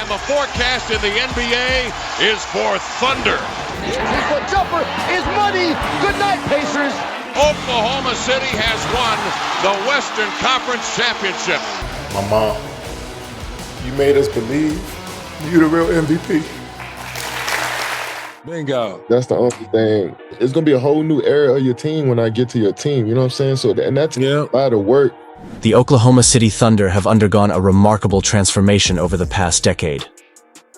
And the forecast in the NBA is for thunder. His foot jumper is money. Good night, Pacers. Oklahoma City has won the Western Conference Championship. My mom, you made us believe you're the real MVP. Bingo. That's the only thing. It's going to be a whole new era of your team when I get to your team. You know what I'm saying? So, and that's a lot of work. The Oklahoma City Thunder have undergone a remarkable transformation over the past decade.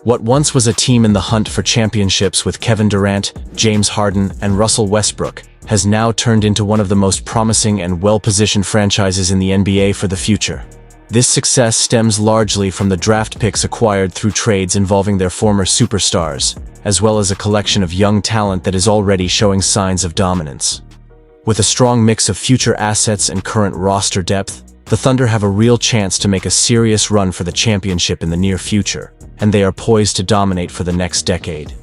What once was a team in the hunt for championships with Kevin Durant, James Harden, and Russell Westbrook has now turned into one of the most promising and well-positioned franchises in the NBA for the future. This success stems largely from the draft picks acquired through trades involving their former superstars, as well as a collection of young talent that is already showing signs of dominance. With a strong mix of future assets and current roster depth, the Thunder have a real chance to make a serious run for the championship in the near future, and they are poised to dominate for the next decade.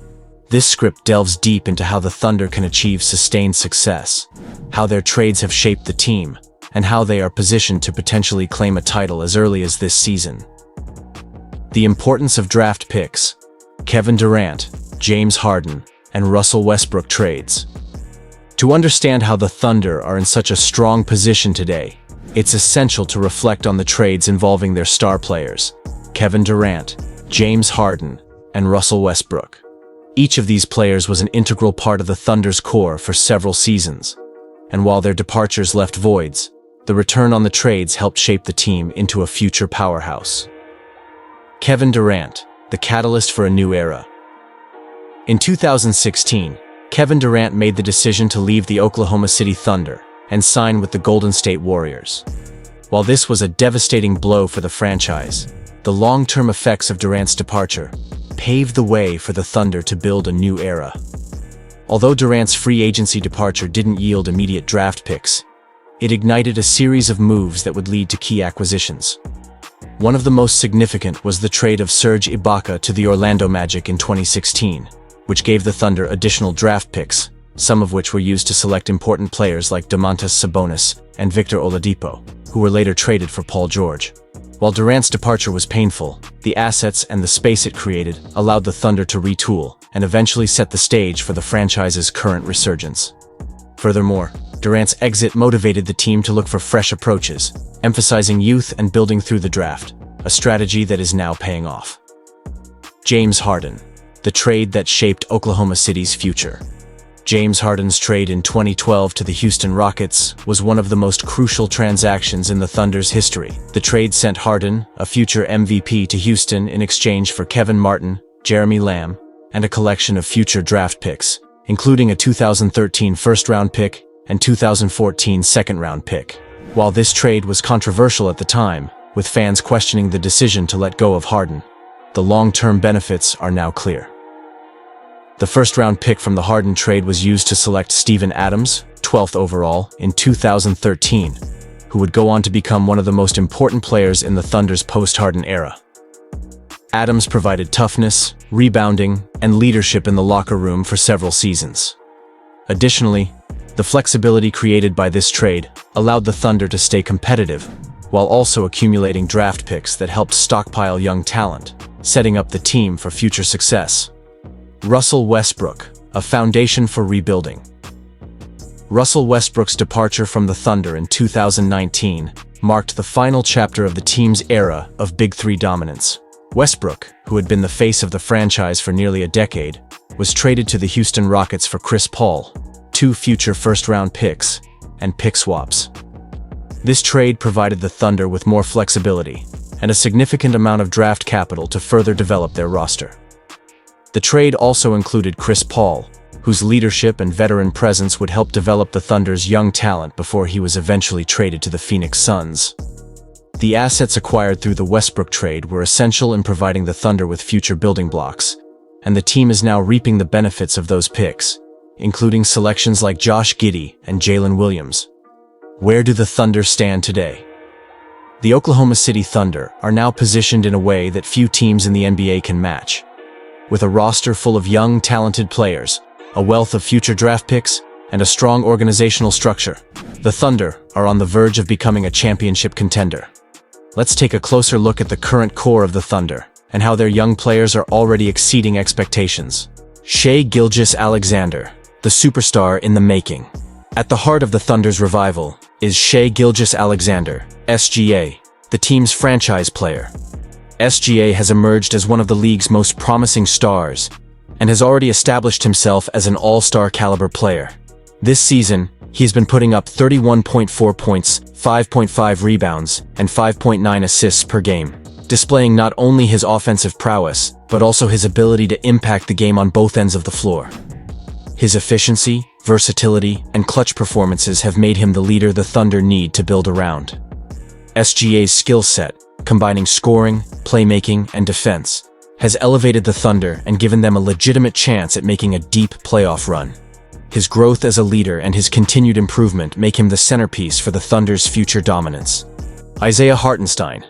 This script delves deep into how the Thunder can achieve sustained success, how their trades have shaped the team, and how they are positioned to potentially claim a title as early as this season. The importance of draft picks, Kevin Durant, James Harden, and Russell Westbrook trades. To understand how the Thunder are in such a strong position today, it's essential to reflect on the trades involving their star players, Kevin Durant, James Harden, and Russell Westbrook. Each of these players was an integral part of the Thunder's core for several seasons, and while their departures left voids, the return on the trades helped shape the team into a future powerhouse. Kevin Durant, the catalyst for a new era. In 2016, Kevin Durant made the decision to leave the Oklahoma City Thunder and sign with the Golden State Warriors. While this was a devastating blow for the franchise, the long-term effects of Durant's departure paved the way for the Thunder to build a new era. Although Durant's free agency departure didn't yield immediate draft picks, it ignited a series of moves that would lead to key acquisitions. One of the most significant was the trade of Serge Ibaka to the Orlando Magic in 2016, which gave the Thunder additional draft picks, some of which were used to select important players like Domantas Sabonis and Victor Oladipo, who were later traded for Paul George. While Durant's departure was painful, the assets and the space it created allowed the Thunder to retool and eventually set the stage for the franchise's current resurgence. Furthermore, Durant's exit motivated the team to look for fresh approaches, emphasizing youth and building through the draft, a strategy that is now paying off. James Harden, the trade that shaped Oklahoma City's future. James Harden's trade in 2012 to the Houston Rockets was one of the most crucial transactions in the Thunder's history. The trade sent Harden, a future MVP, to Houston in exchange for Kevin Martin, Jeremy Lamb, and a collection of future draft picks, including a 2013 first-round pick and 2014 second-round pick. While this trade was controversial at the time, with fans questioning the decision to let go of Harden, the long-term benefits are now clear. The first-round pick from the Harden trade was used to select Steven Adams, 12th overall, in 2013, who would go on to become one of the most important players in the Thunder's post-Harden era. Adams provided toughness, rebounding, and leadership in the locker room for several seasons. Additionally, the flexibility created by this trade allowed the Thunder to stay competitive, while also accumulating draft picks that helped stockpile young talent, setting up the team for future success. Russell Westbrook, a foundation for rebuilding. Russell Westbrook's departure from the Thunder in 2019 marked the final chapter of the team's era of Big Three dominance. Westbrook, who had been the face of the franchise for nearly a decade, was traded to the Houston Rockets for Chris Paul, 2 future first-round picks, and pick swaps. This trade provided the Thunder with more flexibility and a significant amount of draft capital to further develop their roster. The trade also included Chris Paul, whose leadership and veteran presence would help develop the Thunder's young talent before he was eventually traded to the Phoenix Suns. The assets acquired through the Westbrook trade were essential in providing the Thunder with future building blocks, and the team is now reaping the benefits of those picks, including selections like Josh Giddey and Jalen Williams. Where do the Thunder stand today? The Oklahoma City Thunder are now positioned in a way that few teams in the NBA can match. With a roster full of young, talented players, a wealth of future draft picks, and a strong organizational structure, the Thunder are on the verge of becoming a championship contender. Let's take a closer look at the current core of the Thunder and how their young players are already exceeding expectations. Shai Gilgeous-Alexander, the superstar in the making. At the heart of the Thunder's revival is Shai Gilgeous-Alexander, SGA, the team's franchise player. SGA has emerged as one of the league's most promising stars and has already established himself as an all-star caliber player. This season, he's been putting up 31.4 points, 5.5 rebounds, and 5.9 assists per game, displaying not only his offensive prowess, but also his ability to impact the game on both ends of the floor. His efficiency, versatility, and clutch performances have made him the leader the Thunder need to build around. SGA's skill set, combining scoring, playmaking, and defense, has elevated the Thunder and given them a legitimate chance at making a deep playoff run. His growth as a leader and his continued improvement make him the centerpiece for the Thunder's future dominance. Isaiah Hartenstein,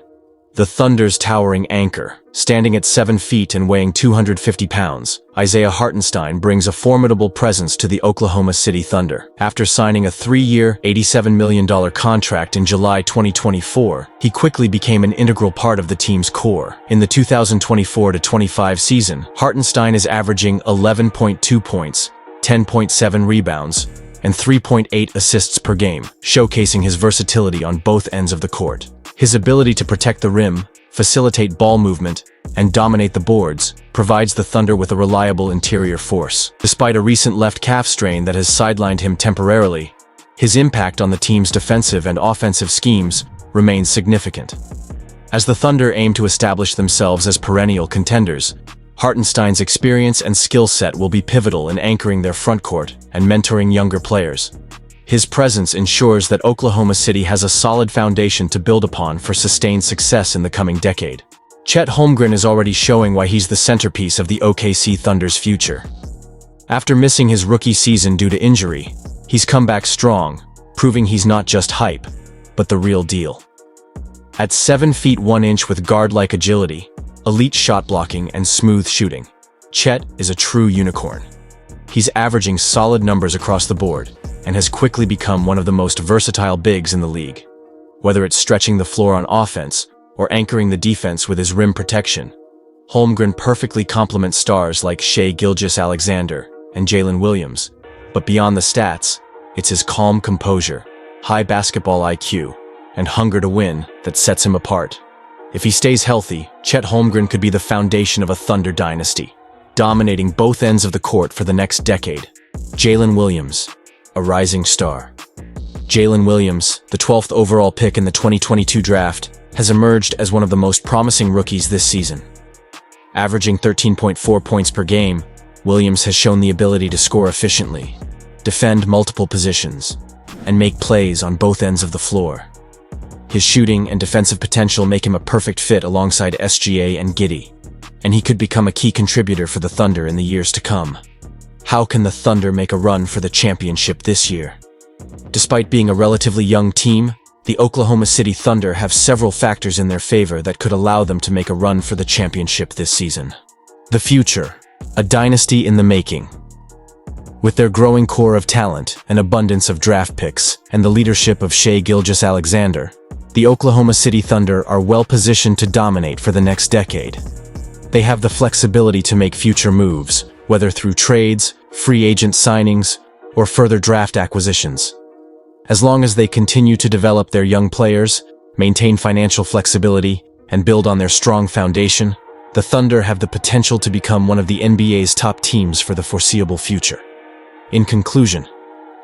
the Thunder's towering anchor, standing at 7 feet and weighing 250 pounds, Isaiah Hartenstein brings a formidable presence to the Oklahoma City Thunder. After signing a 3-year, $87 million contract in July 2024, he quickly became an integral part of the team's core. In the 2024-25 season, Hartenstein is averaging 11.2 points, 10.7 rebounds, and 3.8 assists per game, showcasing his versatility on both ends of the court. His ability to protect the rim, facilitate ball movement, and dominate the boards provides the Thunder with a reliable interior force. Despite a recent left calf strain that has sidelined him temporarily, his impact on the team's defensive and offensive schemes remains significant. As the Thunder aim to establish themselves as perennial contenders, Hartenstein's experience and skill set will be pivotal in anchoring their frontcourt and mentoring younger players. His presence ensures that Oklahoma City has a solid foundation to build upon for sustained success in the coming decade. Chet Holmgren is already showing why he's the centerpiece of the OKC Thunder's future. After missing his rookie season due to injury, he's come back strong, proving he's not just hype, but the real deal. At 7 feet 1 inch with guard-like agility, elite shot blocking, and smooth shooting, Chet is a true unicorn. He's averaging solid numbers across the board and has quickly become one of the most versatile bigs in the league. Whether it's stretching the floor on offense or anchoring the defense with his rim protection, Holmgren perfectly complements stars like Shai Gilgeous-Alexander and Jalen Williams. But beyond the stats, it's his calm composure, high basketball IQ, and hunger to win that sets him apart. If he stays healthy, Chet Holmgren could be the foundation of a Thunder dynasty, dominating both ends of the court for the next decade. Jalen Williams, a rising star. Jalen Williams, the 12th overall pick in the 2022 draft, has emerged as one of the most promising rookies this season. Averaging 13.4 points per game, Williams has shown the ability to score efficiently, defend multiple positions, and make plays on both ends of the floor. His shooting and defensive potential make him a perfect fit alongside SGA and Giddey, and he could become a key contributor for the Thunder in the years to come. How can the Thunder make a run for the championship this year? Despite being a relatively young team, the Oklahoma City Thunder have several factors in their favor that could allow them to make a run for the championship this season. The future, a dynasty in the making. With their growing core of talent, an abundance of draft picks, and the leadership of Shai Gilgeous-Alexander, the Oklahoma City Thunder are well positioned to dominate for the next decade. They have the flexibility to make future moves, whether through trades, free agent signings, or further draft acquisitions. As long as they continue to develop their young players, maintain financial flexibility, and build on their strong foundation, the Thunder have the potential to become one of the NBA's top teams for the foreseeable future. In conclusion,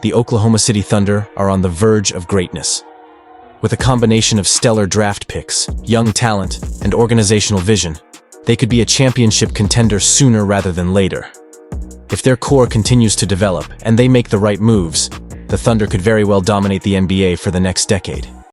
the Oklahoma City Thunder are on the verge of greatness. With a combination of stellar draft picks, young talent, and organizational vision, they could be a championship contender sooner rather than later. If their core continues to develop and they make the right moves, the Thunder could very well dominate the NBA for the next decade.